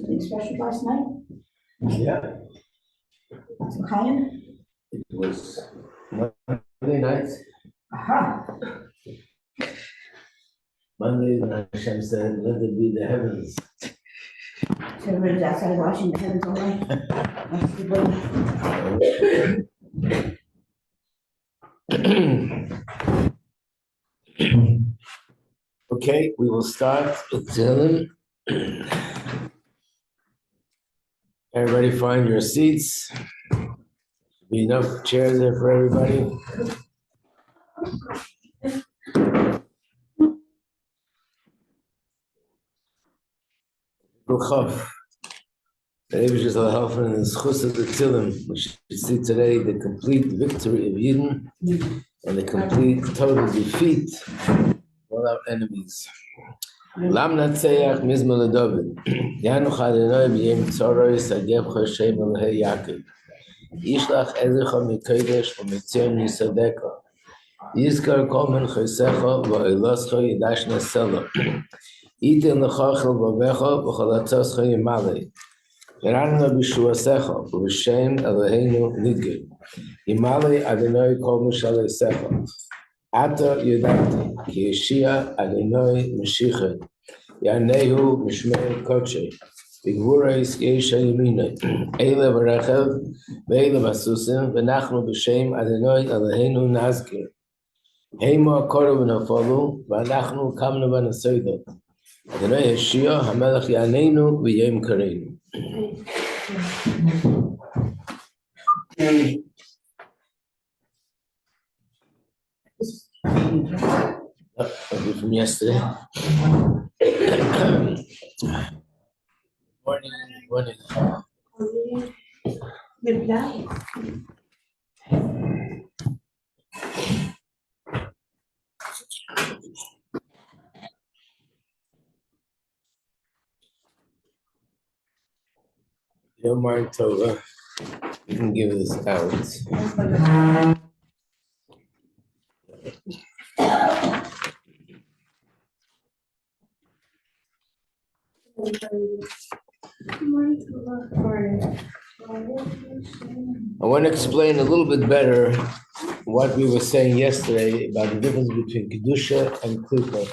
Expression last night? Yeah. Some kind? It was Monday night. Aha. Monday when Hashem said, let it be the heavens. So everybody's outside watching the heavens all right. That's the way. Okay, we will start with Tehillim. Everybody find your seats. Be enough chairs there for everybody. Ruchav. The Rebbe is helping in the schus of the Tehillim, which you see today, the complete victory of Yidden and the complete total defeat of all our enemies. Lam natzeach mizmor leDavid. Yanuch Adonai b'yem tzorois agevcha Shem Elohei Yaakov. Yishlach ezecha mikodesh v'mitzion yisadecha. Yizkar kol menchosecha v'oiloscha yidashna sela. Iten lechachel v'vecha v'chalatzoscha yimalei. V'rana b'shuasecha v'shem Eloheinu nidgei. Yimalei Adonai kol mishalesecha. Ata yudati ki Yeshia Adonai Mashiach Yanehu Mishmei Kodshe B'gvurais Yesha Yemina Eile v'Rachel V'eile v'Susim V'nachnu b'Shem Adonai Eloheinu Nazkir Heima Koru v'Nafalu V'anachnu Kamnu v'Nasoidot Adonai Yeshia HaMelech Yaneinu V'Yem Kareinu. From yesterday. Morning. Good night. Yom Tova. You can give this out. I want to explain a little bit better what we were saying yesterday about the difference between Kedusha and Klippa.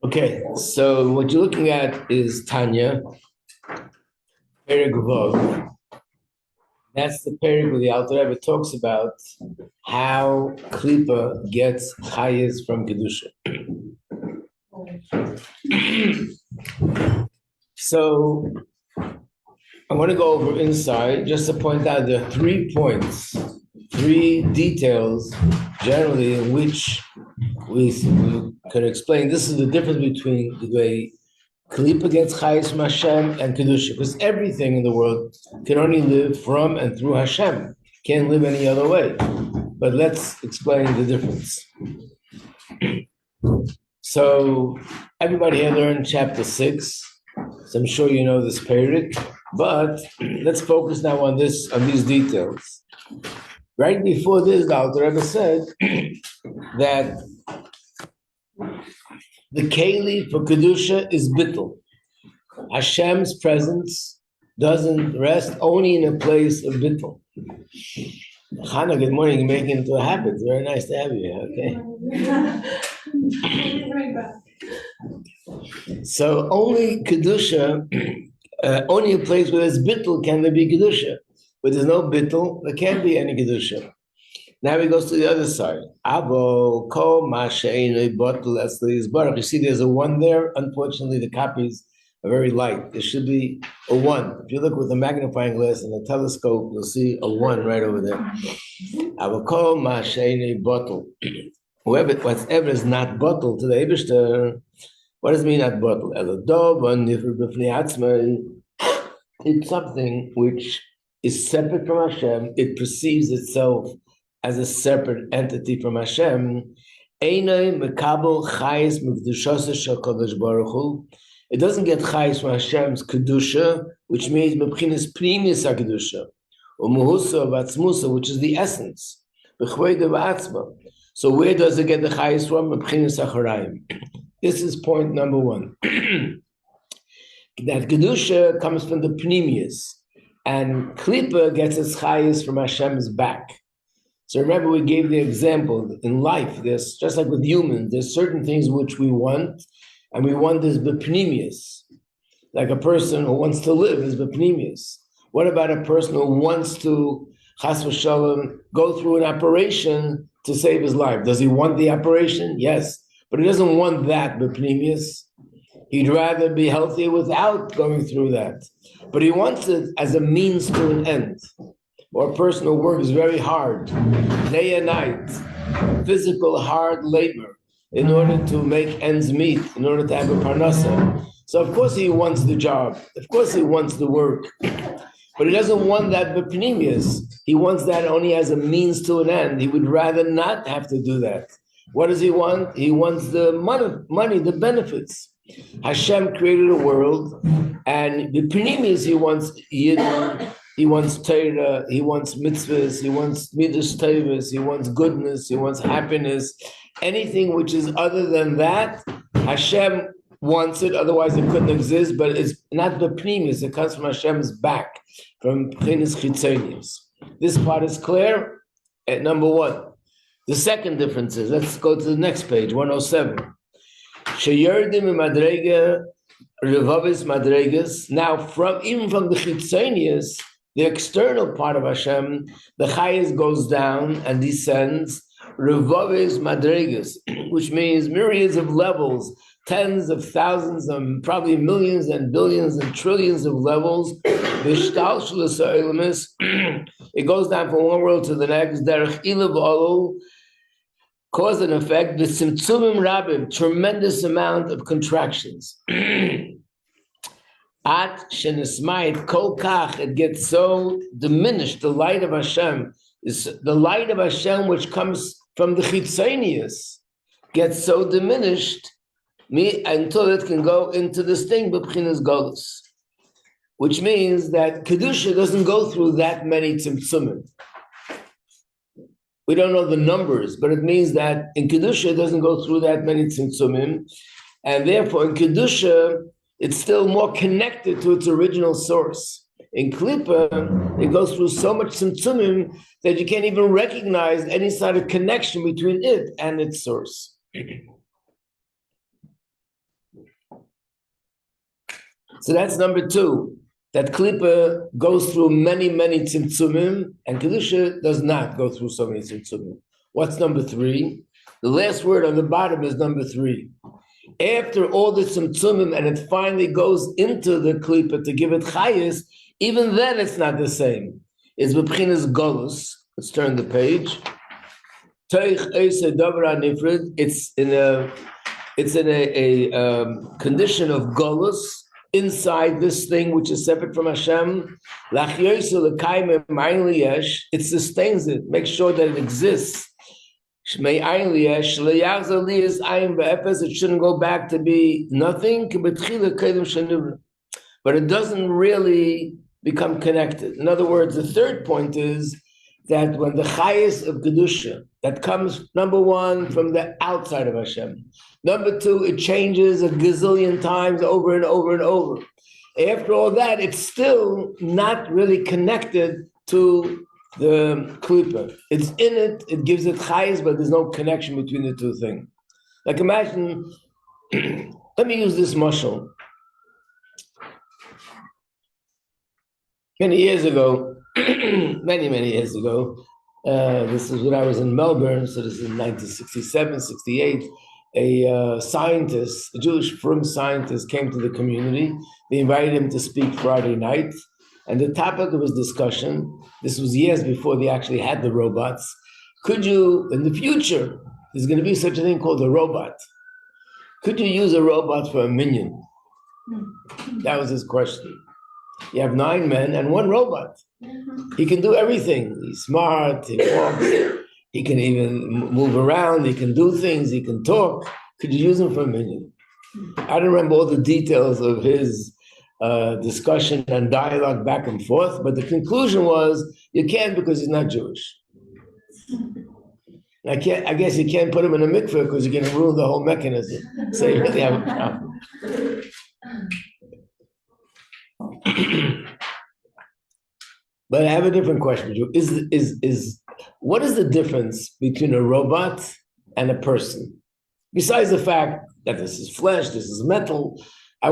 Okay, so what you're looking at is Tanya, Perek Vav. That's the Perek where the Alter Rebbe talks about how Klippa gets chayes from Kedusha. So I want to go over inside just to point out there are 3 points, 3 details generally in which we can explain. This is the difference between the way Klippa gets chayes from Hashem and Kedusha, because everything in the world can only live from and through Hashem. Can't live any other way. But let's explain the difference. So everybody here learned chapter 6. So I'm sure you know this period, but let's focus now on these details. Right before this, the Alter Rebbe said that the keli for Kedusha is bittul. Hashem's presence doesn't rest only in a place of bittul. Chana, good morning. You're making it into a habit. It's very nice to have you here, okay? So only Kedusha, only a place where there's bittul can there be Kedusha. Where there's no bittul, there can't be any Kedusha. Now he goes to the other side. Avo ko ma'she'enoi botel esli yisbarach. You see, there's a one there. Unfortunately, the copies are very light. There should be a one. If you look with a magnifying glass and a telescope, you'll see a one right over there. Avo ko ma'she'enoi botel. Whatever is not bottled to the Eibishter, what does it mean not bottled? It's something which is separate from Hashem. It perceives itself as a separate entity from Hashem. It doesn't get chayis from Hashem's kedusha, which means mebchinas primis hakedusha, or muhusa v'atzmusa, which is the essence. So where does it get the chayis from? Mebchinas acharayim. This is point number one. That kedusha comes from the pnimius, and klipa gets its chayis from Hashem's back. So remember, we gave the example in life. There's just like with humans. There's certain things which we want, and we want this bepnimius. Like a person who wants to live is bepnimius. What about a person who wants to chas v'shalom go through an operation to save his life? Does he want the operation? Yes, but he doesn't want that bepnimius. He'd rather be healthy without going through that. But he wants it as a means to an end. Or a person who works very hard, day and night, physical hard labor, in order to make ends meet, in order to have a parnasa. So of course he wants the job. Of course he wants the work. But he doesn't want that bepnimius. He wants that only as a means to an end. He would rather not have to do that. What does he want? He wants the money, the benefits. Hashem created a world, and the pnimius he wants yidden, he wants Torah, he wants mitzvahs, he wants midas tevas, he wants goodness, he wants happiness. Anything which is other than that, Hashem wants it, otherwise it couldn't exist, but it's not the pnimius, it comes from Hashem's back, from Pchinas Chitzonius. This part is clear at number one. The second difference is, let's go to the next page, 107. Sheyerdim madrega revavis madregas. Now, even from the chitzonius, the external part of Hashem, the chayis goes down and descends. Revavis madregas, which means myriads of levels, tens of thousands, and probably millions and billions and trillions of levels. It goes down from one world to the next. Derech ilav olu. Cause and effect, the tzimtzumim rabim, tremendous amount of contractions. At shenismayit kol kach, it gets so diminished. The light of Hashem is the light of Hashem, which comes from the chitzonius, gets so diminished until it can go into this thing, b'pchinas golus, which means that kedusha doesn't go through that many tzimtzumim. We don't know the numbers, but it means that in Kedusha it doesn't go through that many tzimtzumim, and therefore in Kedusha it's still more connected to its original source. In Klippa, it goes through so much tzimtzumim that you can't even recognize any sort of connection between it and its source. So that's number two. That Klippa goes through many, many tzimtzumim, and Kedusha does not go through so many tzimtzumim. What's number three? The last word on the bottom is number three. After all the tzimtzumim, and it finally goes into the Klippa to give it chayis, even then it's not the same. It's b'pchinas golus. Let's turn the page. It's in a condition of golus, inside this thing which is separate from Hashem. It sustains it, makes sure that it exists. It shouldn't go back to be nothing, but it doesn't really become connected. In other words, the third point is that when the chayis of Kedusha, that comes, number one, from the outside of Hashem. Number two, it changes a gazillion times over and over and over. After all that, it's still not really connected to the klipa. It's in it, it gives it chayis, but there's no connection between the two things. Like imagine, let me use this mashal. Many years ago, many years ago, This is when I was in Melbourne, so this is in 1967, 68. A scientist, a Jewish firm scientist, came to the community. They invited him to speak Friday night. And the topic of his discussion, this was years before they actually had the robots. Could you, in the future, there's going to be such a thing called a robot. Could you use a robot for a minion? That was his question. You have 9 men and 1 robot. He can do everything. He's smart, he walks, he can even move around, he can do things, he can talk. Could you use him for a minion? I don't remember all the details of his discussion and dialogue back and forth, but the conclusion was you can't because he's not Jewish. I guess you can't put him in a mikveh because you're going to ruin the whole mechanism. So you really have a problem. But I have a different question. What is the difference between a robot and a person? Besides the fact that this is flesh, this is metal, I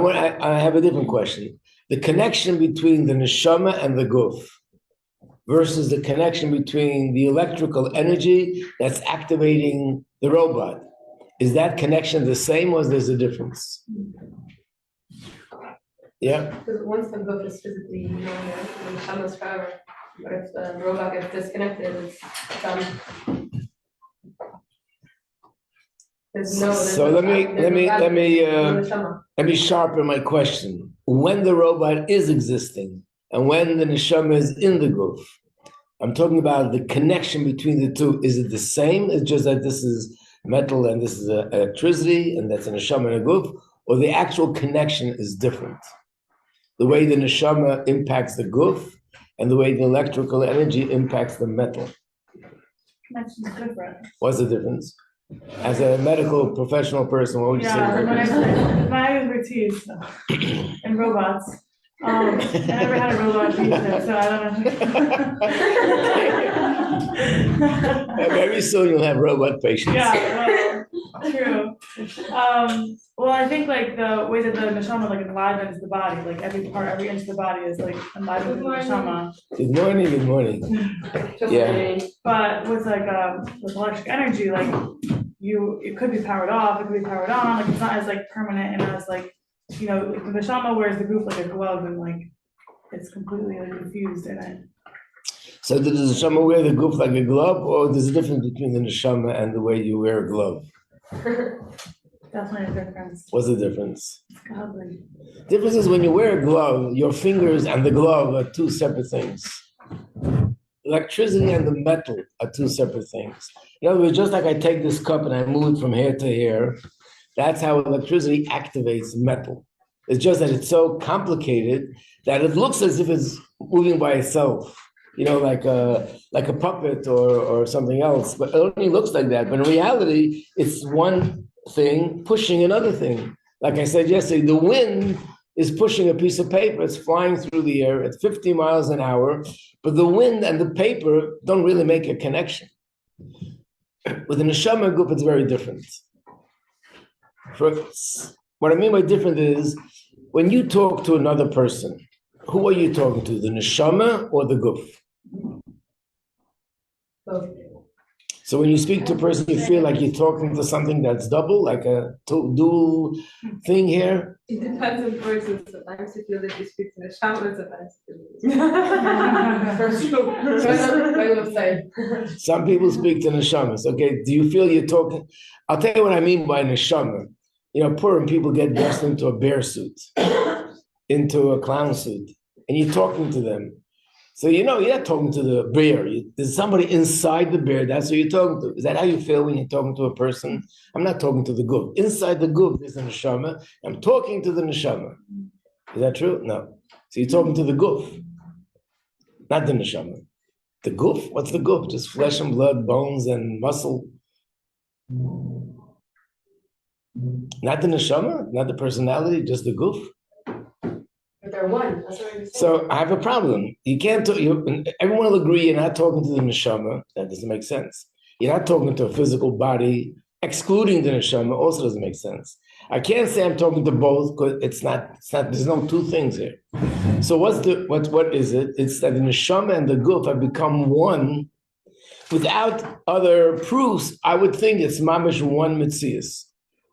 have a different question. The connection between the neshama and the guf versus the connection between the electrical energy that's activating the robot. Is that connection the same or there's a difference? Yeah. Because once the guf is physically, the neshama is forever. But if the robot gets disconnected, it's done. So let me sharpen my question. When the robot is existing and when the neshama is in the guf, I'm talking about the connection between the two. Is it the same? It's just that this is metal and this is electricity and that's a neshama and a guf, or the actual connection is different? The way the neshama impacts the guf and the way the electrical energy impacts the metal. Connection is different. What's the difference? As a medical professional person, what would you say? My expertise in robots. I never had a robot teacher, so I don't know. Very soon you'll have robot patients. Yeah, well, true. Well, I think like the way that the neshama like enlivens the body, like every part, every inch of the body is like enlivened with the neshama. Good morning. Yeah. But with like with electric energy, like it could be powered off, it could be powered on, like it's not as like permanent and as like, the neshama wears the guf like a glove and like it's completely like infused in it. So does the neshama wear the guf like a glove, or there's a difference between the neshama and the way you wear a glove? Definitely a difference. What's the difference? It's godly. The difference is when you wear a glove, your fingers and the glove are 2 separate things. Electricity and the metal are 2 separate things. In other words, just like I take this cup and I move it from here to here, that's how electricity activates metal. It's just that it's so complicated that it looks as if it's moving by itself, like a puppet or something else. But it only looks like that. But in reality, it's one thing pushing another thing. Like I said yesterday, the wind is pushing a piece of paper. It's flying through the air at 50 miles an hour, but the wind and the paper don't really make a connection. With the neshama group, it's very different. What I mean by different is, when you talk to another person, who are you talking to, the neshama or the guf? Both. So when you speak to a person, you feel like you're talking to something that's double, like a dual thing here? It depends on person. Sometimes you feel that you speak to the shaman, sometimes you Some people speak to neshamas. Okay, do you feel you're talking? I'll tell you what I mean by neshama. Purim people get dressed into a bear suit, into a clown suit, and you're talking to them. So you're not talking to the bear. There's somebody inside the bear. That's who you're talking to. Is that how you feel when you're talking to a person? I'm not talking to the guf. Inside the guf is the neshama. I'm talking to the neshama. Is that true? No. So you're talking to the guf, not the neshama. The guf? What's the guf? Just flesh and blood, bones and muscle. Not the neshama, not the personality, just the guf. But they're one. That's what I'm saying. So I have a problem. You can't talk. Everyone will agree you're not talking to the neshama. That doesn't make sense. You're not talking to a physical body, excluding the neshama. Also doesn't make sense. I can't say I'm talking to both because it's not. There's no 2 things here. So what is it? It's that the neshama and the guf have become one. without other proofs, I would think it's mamish one mitzias.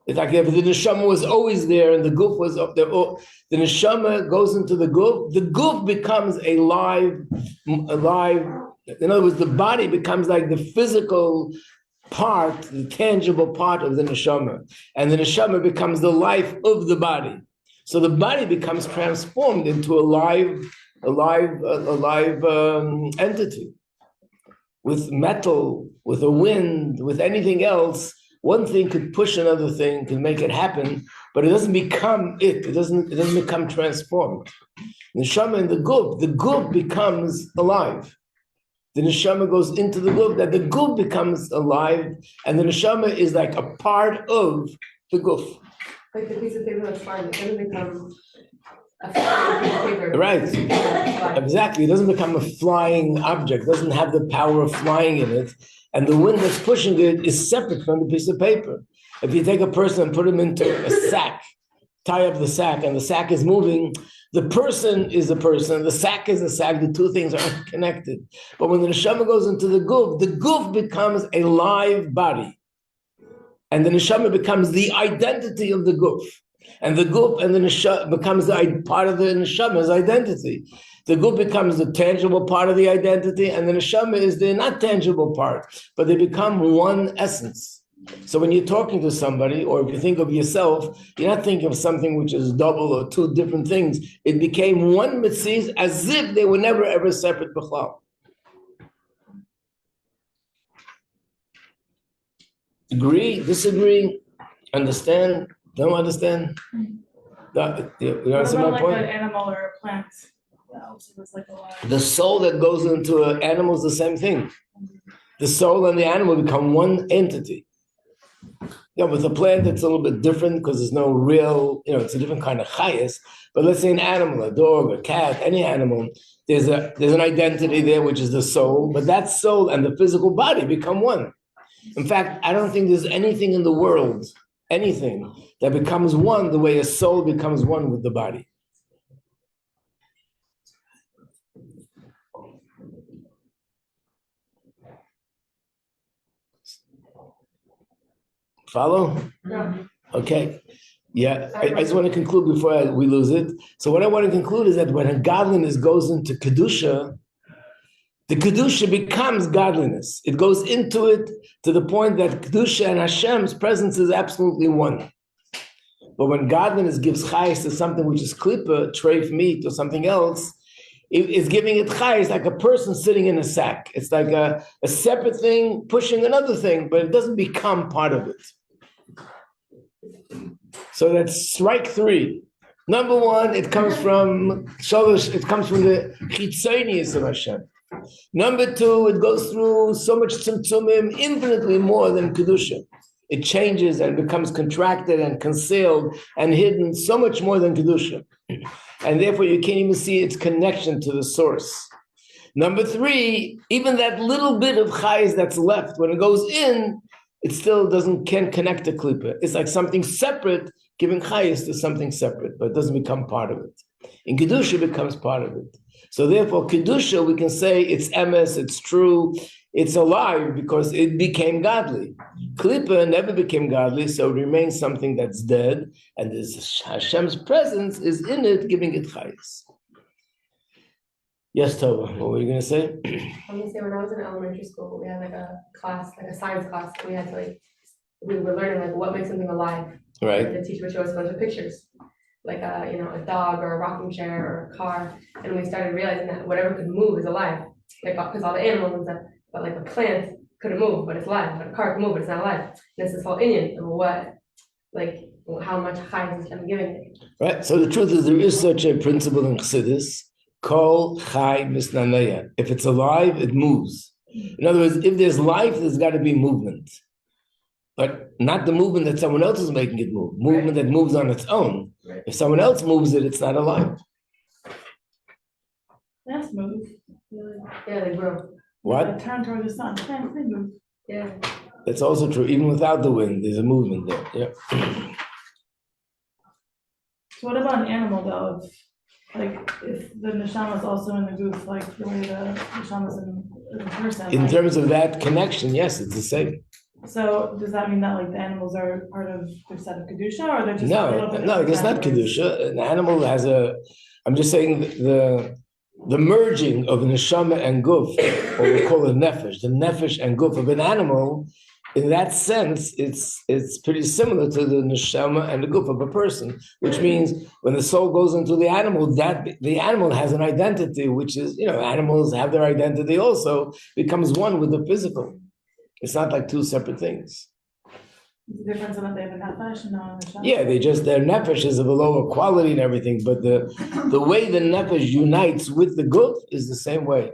It's like if the neshama was always there and the guf was up there, the neshama goes into the guf becomes a live. In other words, the body becomes like the physical part, the tangible part of the neshama, and the neshama becomes the life of the body. So the body becomes transformed into a live entity. With metal, with a wind, with anything else, one thing could push another thing, can make it happen, but it doesn't become it. It doesn't become transformed. The neshama in the guf becomes alive. The neshama goes into the guf, that the guf becomes alive, and the neshama is like a part of the guf. Like the piece of paper that's flying, it doesn't become a flying piece of paper. Right. Exactly. It doesn't become a flying object, it doesn't have the power of flying in it. And the wind that's pushing it is separate from the piece of paper. If you take a person and put him into a sack, tie up the sack, and the sack is moving, the person is the person, the sack is the sack, the two things are connected. But when the neshama goes into the guf becomes a live body. And the neshama becomes the identity of the guf. And the guf and the neshama becomes part of the neshama's identity. The guf becomes the tangible part of the identity, and the neshama is the not tangible part, but they become one essence. So when you're talking to somebody, or if you think of yourself, you're not thinking of something which is double or two different things. It became one mitzvah as if they were never ever separate b'chlal. Agree, disagree, understand, don't understand? You understand my point? Like an animal or a plant? Like the soul that goes into an animal is the same thing. The soul and the animal become one entity. With a plant, it's a little bit different because there's no real, it's a different kind of chayas. But let's say an animal, a dog, a cat, any animal, there's an identity there, which is the soul. But that soul and the physical body become one. In fact, I don't think there's anything in the world, anything that becomes one the way a soul becomes one with the body. Follow? Yeah. Okay. Yeah, I just want to conclude before we lose it. So what I want to conclude is that when a godliness goes into Kedusha, the Kedusha becomes godliness. It goes into it to the point that Kedusha and Hashem's presence is absolutely one. But when godliness gives chayes to something which is klipa, treif meat, or something else, it's giving it chayes like a person sitting in a sack. It's like a separate thing pushing another thing, but it doesn't become part of it. So that's strike three. Number one, it comes from Shalosh, it comes from the chitzonius of Hashem. Number two, it goes through so much tzimtzumim, infinitely more than Kedusha. It changes and becomes contracted and concealed and hidden so much more than Kedusha. And therefore you can't even see its connection to the source. Number three, even that little bit of chayes that's left, when it goes in, it still can't connect to klipa. It's like something separate, giving chayes to something separate, but it doesn't become part of it. In Kedusha, it becomes part of it. So therefore, Kedusha, we can say it's emes, it's true, it's alive because it became godly. Klipa never became godly, so it remains something that's dead, and Hashem's presence is in it, giving it chayes. Yes, Tova, what were you going to say? I'm going to say when I was in elementary school, we had like a class, like a science class, and we had to we were learning what makes something alive. Right. The teacher would show us a bunch of pictures, like a dog or a rocking chair or a car, and we started realizing that whatever could move is alive, because all the animals and stuff. But like a plant couldn't move, but it's alive. But a car can move, but it's not alive. And it's this whole Indian of how much chayes I'm giving it. Right. So the truth is, there is such a principle in Chassidus. Kol chai misnaneya. If it's alive, it moves. In other words, if there's life, there's got to be movement. But not the movement that someone else is making it move. Movement that moves on its own. Right. If someone else moves it, it's not alive. Plants move. Yeah, they grow. What? They turn toward the sun. Plants, they move. Yeah. That's also true. Even without the wind, there's a movement there. Yeah. So what about an animal though? like, if the neshama is also in the goof, like the way the neshama is in the person. In like, terms of that connection, yes, it's the same. So does that mean that like the animals are part of the set of kedusha, or they're just a little No, bit no, different it's not categories? kedusha. An animal has a. I'm just saying the merging of neshama and guf, or we call it nefesh, the nefesh and guf of an animal. In that sense, it's pretty similar to the neshama and the guf of a person, which means when the soul goes into the animal, that the animal has an identity, which is, animals have their identity also, becomes one with the physical. It's not like two separate things. The difference in that they have a nefesh and not a neshama? Yeah, their nefesh is of a lower quality and everything, but the way the nefesh unites with the guf is the same way.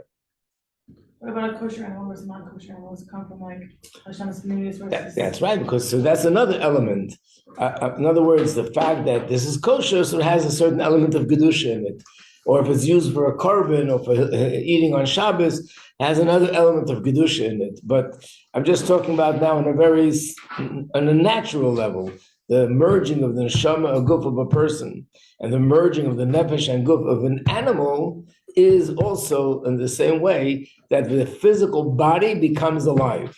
What about a kosher animal versus non-kosher animal? Does it come from like Hashem's communities versus? That's right, because so that's another element. In other words, the fact that this is kosher, so it has a certain element of gedusha in it. Or if it's used for a korban or for eating on Shabbos, it has another element of gedusha in it. But I'm just talking about now on a natural level, the merging of the neshama and guf of a person and the merging of the nefesh and guf of an animal is also in the same way that the physical body becomes alive.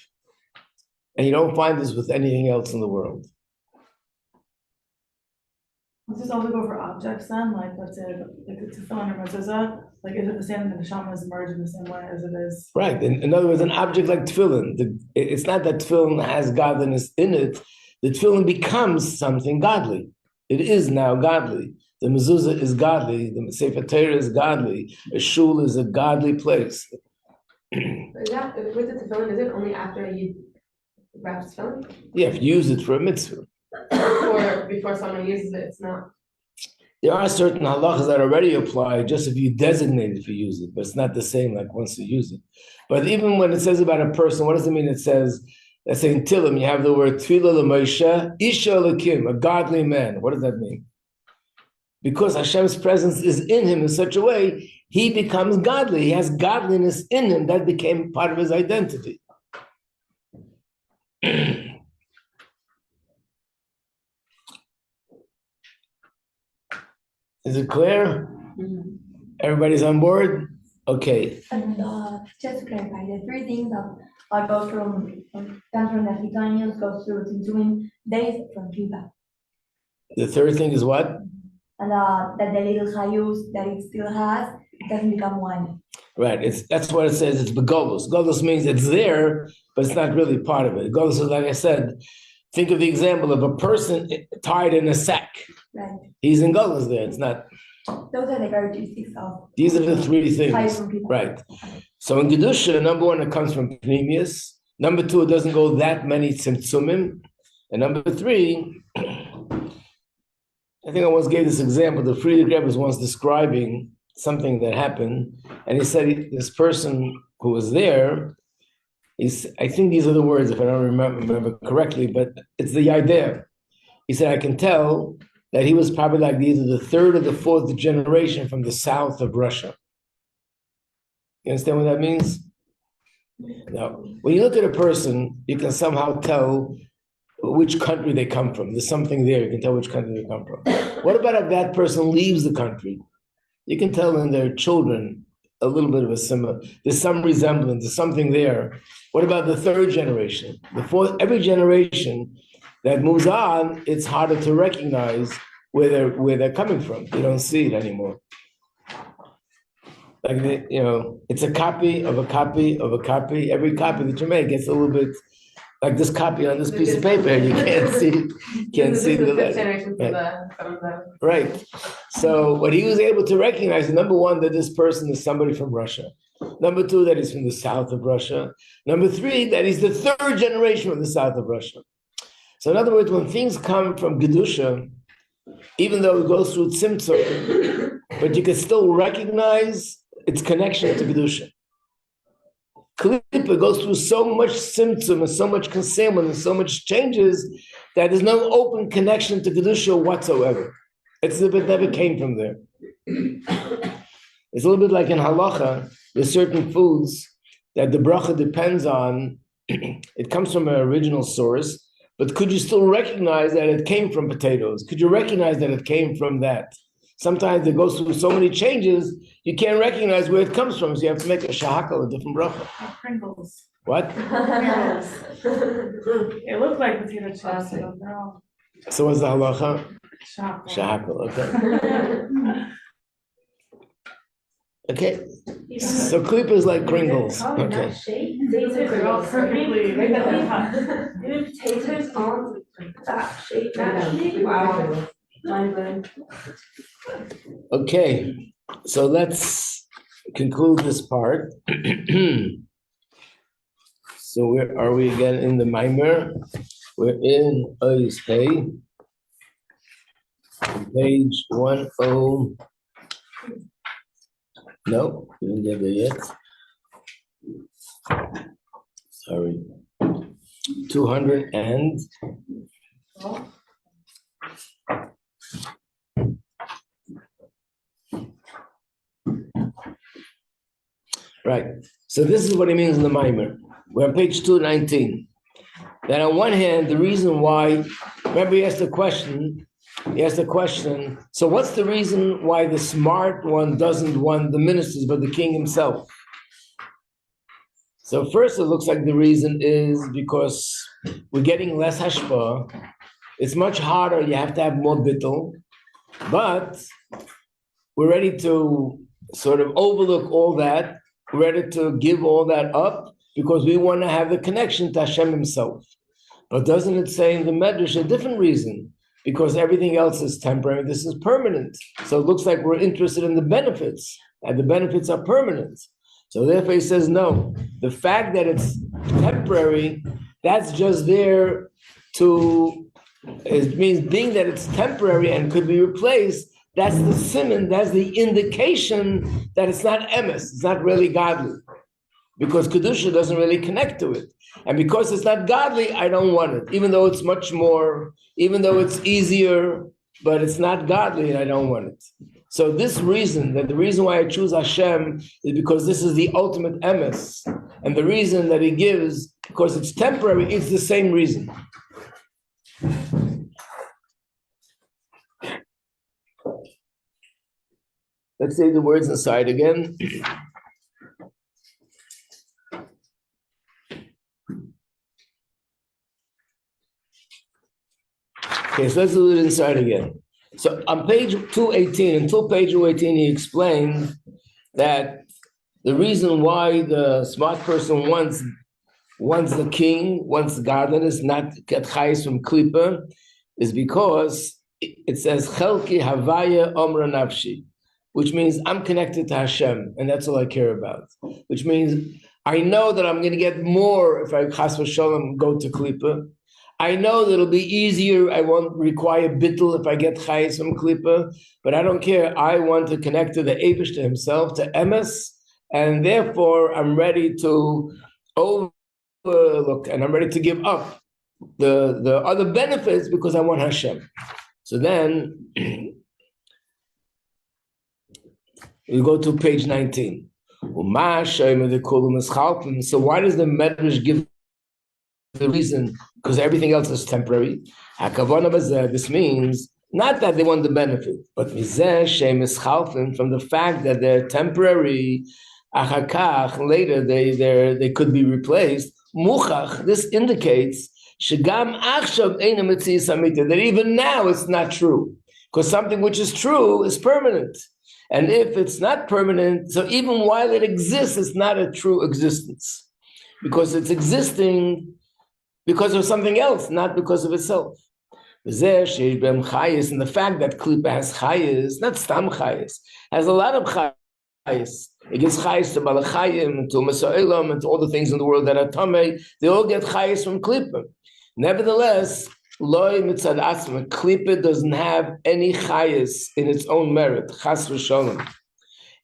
And you don't find this with anything else in the world. Does this also go for objects then? Like, let's say, like the tefillin or mezuzah, like is it the same that the neshama is merged in the same way as it is? Right. In other words, an object like tefillin, it's not that tefillin has godliness in it. The tefillin becomes something godly. It is now godly. The mezuzah is godly. The Sefer Torah is godly. A shul is a godly place. Is that with the tefillin? Is it only after you wrap tefillin? Yeah, if you use it for a mitzvah. Or before someone uses it, it's not. There are certain halachas that already apply just if you designate it for use it, but it's not the same like once you use it. But even when it says about a person, what does it mean? It says, let's say in Tillim, you have the word Tfilah l'Moshe, Isha Elokim, a godly man. What does that mean? Because Hashem's presence is in him in such a way, he becomes godly. He has godliness in him. That became part of his identity. Is it clear? Everybody's on board? Okay. And just to clarify, the three things that goes from comes from the Africanians, goes through Tzimtzumim, days from Kiva. The third thing is what? And that the little hayus that it still has doesn't become one. Right. That's what it says. It's begolus. Golus means it's there, but it's not really part of it. Golus is, like I said, think of the example of a person tied in a sack. Right. He's in golus there. It's not. Those are the characteristics of. These are the three things. Hayus from Kiva. Right. So in Gedusha, number one, it comes from Pneumius. Number two, it doesn't go that many tzimtzumim. And number three, I think I once gave this example. The Frierdiker Rebbe was once describing something that happened, and he said this person who was there, I think these are the words, if I don't remember correctly, but it's the idea. He said, I can tell that he was probably like either the third or the fourth generation from the south of Russia. You understand what that means? Now, when you look at a person, you can somehow tell which country they come from. There's something there, you can tell which country they come from. What about if that person leaves the country? You can tell in their children a little bit of a similar, there's some resemblance, there's something there. What about the third generation? The fourth, every generation that moves on, it's harder to recognize where they're coming from. You don't see it anymore. Like, it's a copy of a copy of a copy. Every copy that you make gets a little bit like this copy on this piece of paper, and you can't see the letter. Right. So what he was able to recognize, number one, that this person is somebody from Russia. Number two, that he's from the south of Russia. Number three, that he's the third generation from the south of Russia. So in other words, when things come from Gedusha, even though it goes through Tzimtzum, but you can still recognize its connection to Gedusha. Klippa goes through so much Tzimtzum and so much concealment and so much changes that there's no open connection to Gedusha whatsoever. It's as if it never came from there. It's a little bit like in halacha, there's certain foods that the bracha depends on. It comes from an original source, but could you still recognize that it came from potatoes? Could you recognize that it came from that? sometimes it goes through so many changes, you can't recognize where it comes from. So you have to make a shahakal, a different bracha. Like Pringles. What? Pringles. It looked like potato chips, Classic. but they're all So what's the halacha? chocolate. Shahakal, okay. Okay. So klipa is like Pringles. Okay. They're all perfectly cut. Even potatoes aren't that shape naturally. Wow. Mind blowing. Okay. So let's conclude this part. So where are we again in the Maimer? We're in Ois Hey, page 10. No, we didn't get there yet. Sorry. 200 and right. So this is what he means in the Maimer. We're on page 219. That on one hand, the reason why, remember he asked a question, so what's the reason why the smart one doesn't want the ministers, but the king himself? So first it looks like the reason is because we're getting less hashpah. It's much harder, you have to have more bittul, but we're ready to sort of overlook all that, we're ready to give all that up because we want to have the connection to Hashem himself. But doesn't it say in the Medrash a different reason? Because everything else is temporary, this is permanent. So it looks like we're interested in the benefits, and the benefits are permanent. So therefore he says, no, the fact that it's temporary, that's just there to, it means being that it's temporary and could be replaced, that's the siman, that's the indication that it's not emes, it's not really godly. Because Kedusha doesn't really connect to it. And because it's not godly, I don't want it. Even though it's much more, even though it's easier, but it's not godly and I don't want it. So this reason, that the reason why I choose Hashem is because this is the ultimate emes. And the reason that he gives, because it's temporary, it's the same reason. Let's say the words inside again. Okay, so let's do it inside again. So on page 218, until page 218, he explained that the reason why the smart person wants the king, wants godliness, not get chayes from klipa, is because it says chelki havaya omra nafshi, which means I'm connected to Hashem, and that's all I care about. Which means I know that I'm going to get more if I chas v'sholom go to klipa. I know that it'll be easier. I won't require bittul if I get chayes from klipa, but I don't care. I want to connect to the Eibush, to himself, to emes, and therefore I'm ready to overlook and I'm ready to give up the other benefits because I want Hashem. So then we go to page 19. So why does the Medrash give the reason? Because everything else is temporary. This means not that they want the benefit, but from the fact that they're temporary, later they could be replaced. This indicates that even now it's not true. Because something which is true is permanent. And if it's not permanent, so even while it exists, it's not a true existence. Because it's existing because of something else, not because of itself. And the fact that Klipa has chayes, not stam chayes, has a lot of chayes. It gives chayes to Malachayim, to Masa'elam, and to all the things in the world that are tamei. They all get chayes from Klipa. Nevertheless, Loi mitzad asma, Klipa doesn't have any chayes in its own merit. Chas v'sholom.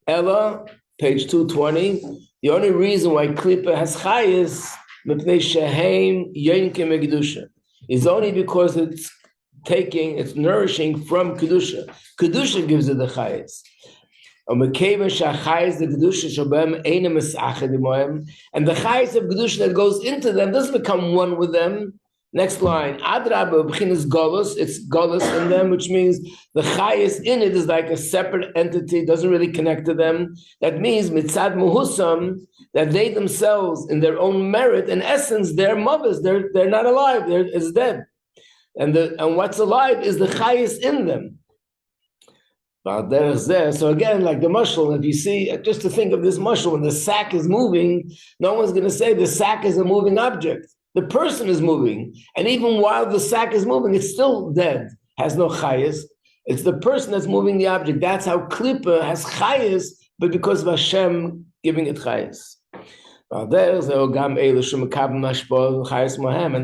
Ella, page 220, the only reason why Klipa has chayes is only because it's nourishing from Kedusha. Kedusha gives it the chayes. And the chayes of Kedusha that goes into them doesn't become one with them. Next line, Adraba b'chinas golus, it's golus in them, which means the chayis in it is like a separate entity, doesn't really connect to them. That means mitzad muhusam, that they themselves, in their own merit, in essence, they're mothers, they're not alive, it's dead. And what's alive is the chayis in them. So again, like the mushal, if you see, just to think of this mushal, when the sack is moving, no one's going to say the sack is a moving object. The person is moving, and even while the sack is moving, it's still dead, has no chayis. It's the person that's moving the object. That's how klipa has chayis, but because of Hashem giving it chayis. And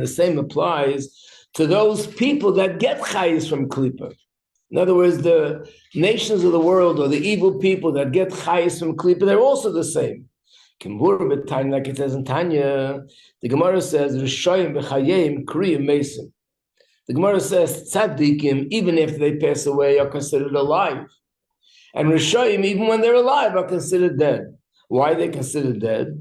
the same applies to those people that get chayis from klipa. In other words, the nations of the world or the evil people that get chayis from klipa, they're also the same. Like it says in Tanya, the Gemara says, Rishoyim v'chayim kriyim mesim. The Gemara says, tzaddikim, even if they pass away, are considered alive. And Rishoyim, even when they're alive, are considered dead. Why are they considered dead?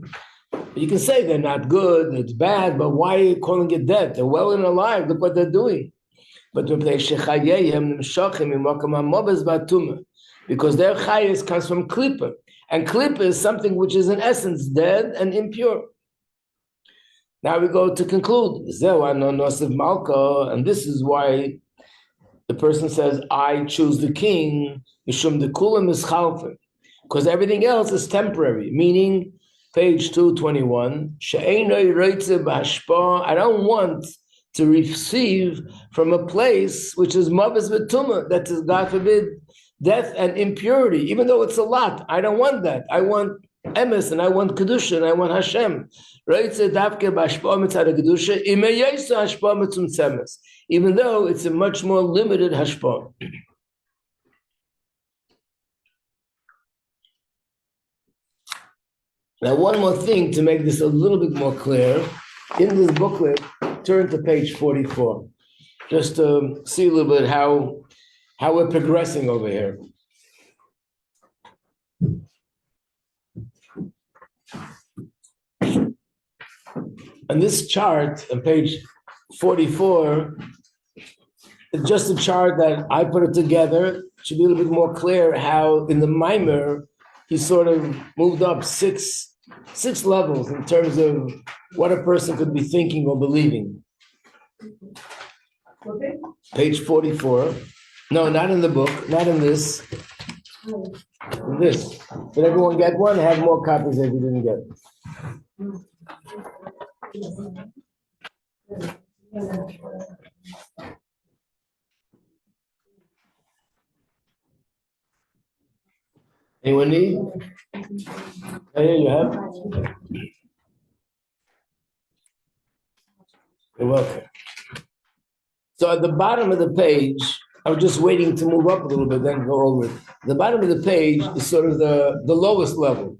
You can say they're not good, it's bad, but why are you calling it dead? They're well and alive, look what they're doing. But because their chayis comes from klipa. And klipa is something which is in essence dead and impure. Now we go to conclude. And this is why the person says, I choose the king, because everything else is temporary, meaning page 221, I don't want to receive from a place which is mavas v'tumah, that is, God forbid, death and impurity, even though it's a lot. I don't want that. I want emes, and I want kedusha, and I want Hashem. Even though it's a much more limited hashpah. Now, one more thing to make this a little bit more clear. In this booklet, turn to page 44, just to see a little bit how we're progressing over here. And this chart on page 44 is just a chart that I put it together. It should be a little bit more clear how in the Maimer, he sort of moved up six levels in terms of what a person could be thinking or believing. Okay. Page 44. No, not in the book, not in this. In this. Did everyone get one? I have more copies if you didn't get. Anyone need? Oh, yeah, you have? You're welcome. So at the bottom of the page, I was just waiting to move up a little bit, then go over it. The bottom of the page is sort of the lowest level.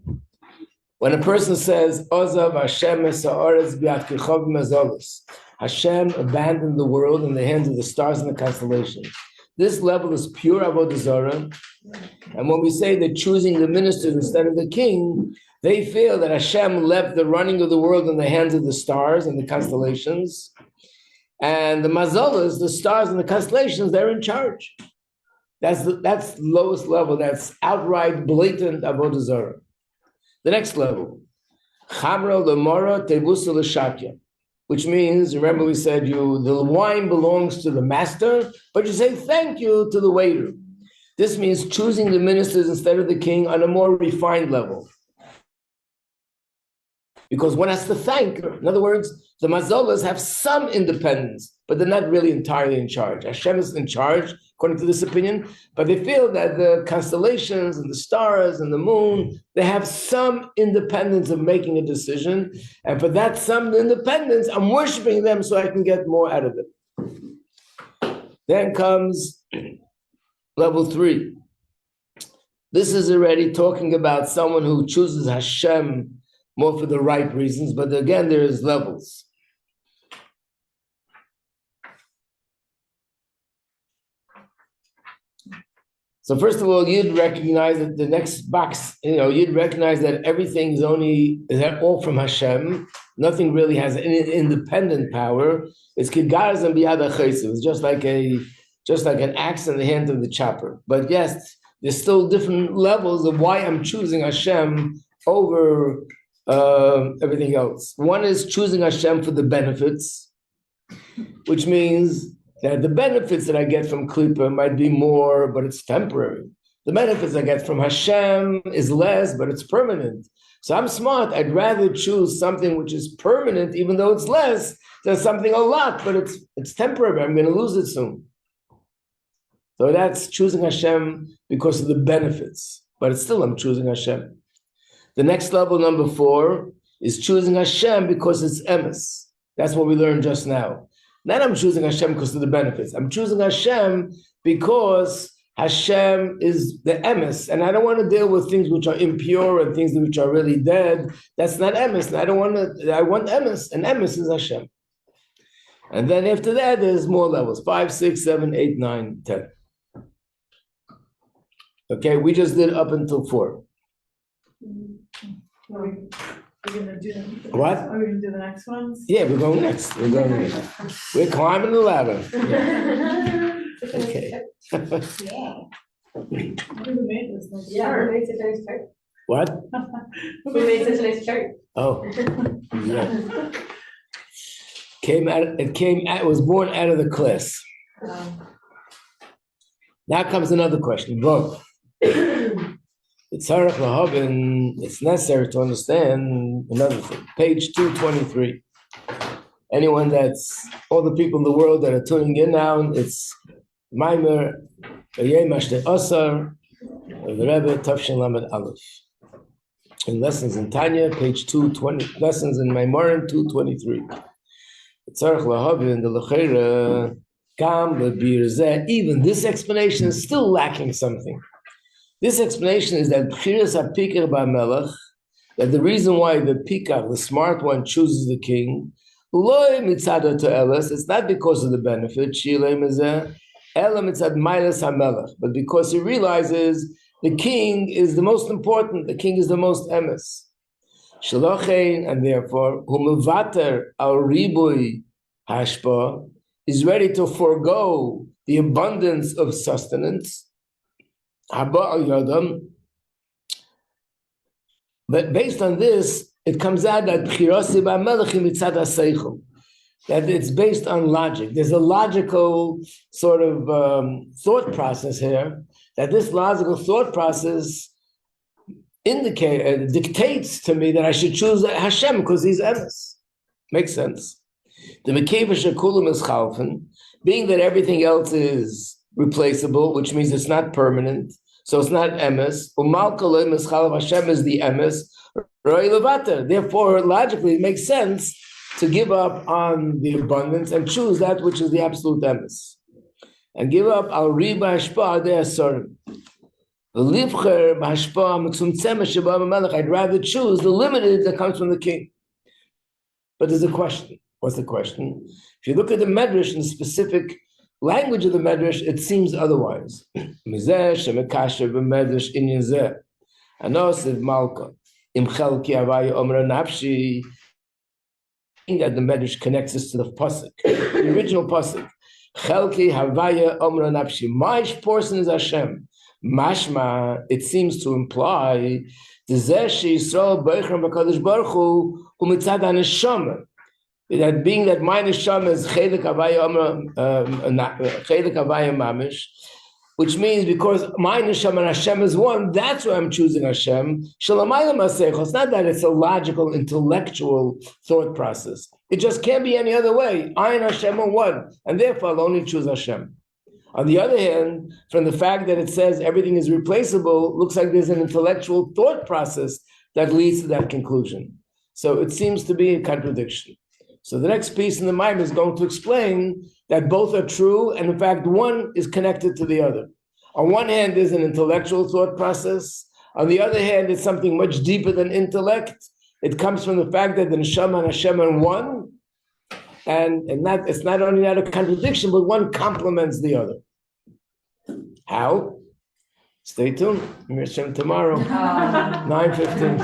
When a person says, Ozav Hashem esa'aretz b'yadkichov mezolos, Hashem abandoned the world in the hands of the stars and the constellations. This level is pure avodah zarah. And when we say they're choosing the ministers instead of the king, they feel that Hashem left the running of the world in the hands of the stars and the constellations. And the mazolas, the stars and the constellations, they're in charge. That's the lowest level. That's outright blatant avodah zarah. The next level, chamra lemora tebusa l'shakya, which means, remember we said the wine belongs to the master, but you say thank you to the waiter. This means choosing the ministers instead of the king on a more refined level. Because one has to thank her. In other words, the mazolas have some independence, but they're not really entirely in charge. Hashem is in charge, according to this opinion, but they feel that the constellations and the stars and the moon, they have some independence of making a decision. And for that some independence, I'm worshiping them so I can get more out of it. Then comes level 3. This is already talking about someone who chooses Hashem more for the right reasons, but again, there's levels. So first of all, you'd recognize that the next box, you'd recognize that everything is all from Hashem. Nothing really has an independent power. It's kigaras and biyad hachesed. It's just like an axe in the hand of the chopper. But yes, there's still different levels of why I'm choosing Hashem over everything else. One is choosing Hashem for the benefits, which means that the benefits that I get from Klippa might be more, but it's temporary. The benefits I get from Hashem is less, but it's permanent. So I'm smart. I'd rather choose something which is permanent, even though it's less, than something a lot, but it's temporary. I'm going to lose it soon. So that's choosing Hashem because of the benefits, but it's still I'm choosing Hashem. The next level, number 4, is choosing Hashem because it's emes. That's what we learned just now. Not I'm choosing Hashem because of the benefits. I'm choosing Hashem because Hashem is the emes, and I don't want to deal with things which are impure and things which are really dead. That's not emes. And I want emes, and emes is Hashem. And then after that, there's more levels: 5, 6, 7, 8, 9, 10. Okay, we just did up until 4. Are we gonna do them? What? Are we gonna do the next ones? Yeah, we're going next. We're climbing the ladder. Okay. Yeah. Who made this? Nice Yeah, chart. who made such a nice chart? What? Who made such a nice chart? Oh, yeah. It was born out of the class. Now comes another question. Look, it's necessary to understand another thing. Page 223. Anyone all the people in the world that are tuning in now, it's Maimer, Yemashte Osar, of the Rebbe, Tafshin Lamed Aleph. In Lessons in Tanya, page 220, Lessons in Maimorim, 223. Even this explanation is still lacking something. This explanation is that that the reason why the pikach, the smart one, chooses the king, it's not because of the benefit, but because he realizes the king is the most important, the king is the most emes. And therefore, is ready to forego the abundance of sustenance. But based on this, it comes out that it's based on logic. There's a logical sort of thought process here, that this logical thought process dictates to me that I should choose Hashem because he's emes. Makes sense. The Mekevish Kulam is Chalfen, being that everything else is replaceable, which means it's not permanent, so it's not emes. Umalkalim is Chalav, Hashem is the emes. Roi Levater. Therefore, logically, it makes sense to give up on the abundance and choose that which is the absolute emes, and give up al riba hashpa de asorim. I'd rather choose the limited that comes from the king. But there's a question. What's the question? If you look at the Medrash and the specific language of the Medrash, it seems otherwise. That the Medrash connects us to the pasuk, the original pasuk. My portion is Hashem. Mashma, it seems to imply that being that my neshama is chelik havaya mamish, which means because my neshama and Hashem is one, that's why I'm choosing Hashem. Shalamayla masecho. It's not that it's a logical, intellectual thought process. It just can't be any other way. I and Hashem are one, and therefore I'll only choose Hashem. On the other hand, from the fact that it says everything is replaceable, looks like there's an intellectual thought process that leads to that conclusion. So it seems to be a contradiction. So the next piece in the Maimon is going to explain that both are true, and in fact, one is connected to the other. On one hand, there's an intellectual thought process. On the other hand, it's something much deeper than intellect. It comes from the fact that the Neshama and Hashem are one, and it's not only not a contradiction, but one complements the other. How? Stay tuned. Hashem tomorrow, 9:15.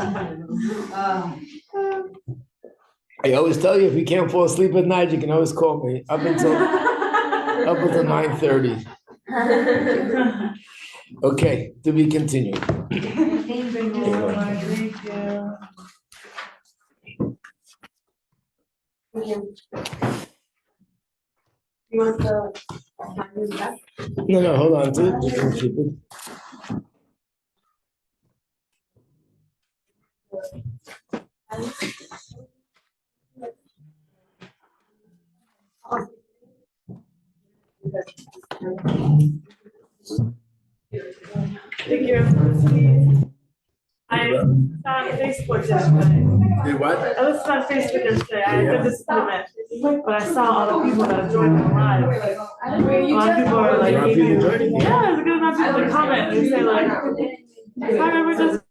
I always tell you, if you can't fall asleep at night, you can always call me up until 9:30. Okay, to be continued. Thank you so much, thank you. You want the use that? No, hold on to it. You can keep it. Thank you. I saw on Facebook yesterday. Did what? I listened on Facebook yesterday. I did this appointment, but I saw all the people that joined live. A lot of people are like, A lot of people joining? yeah, there's a good amount of people that comment. They say like, hi, we're just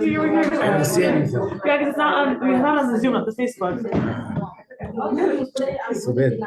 you were here. I don't see anything. Yeah, because it's not on the Zoom, not the Facebook. So bad.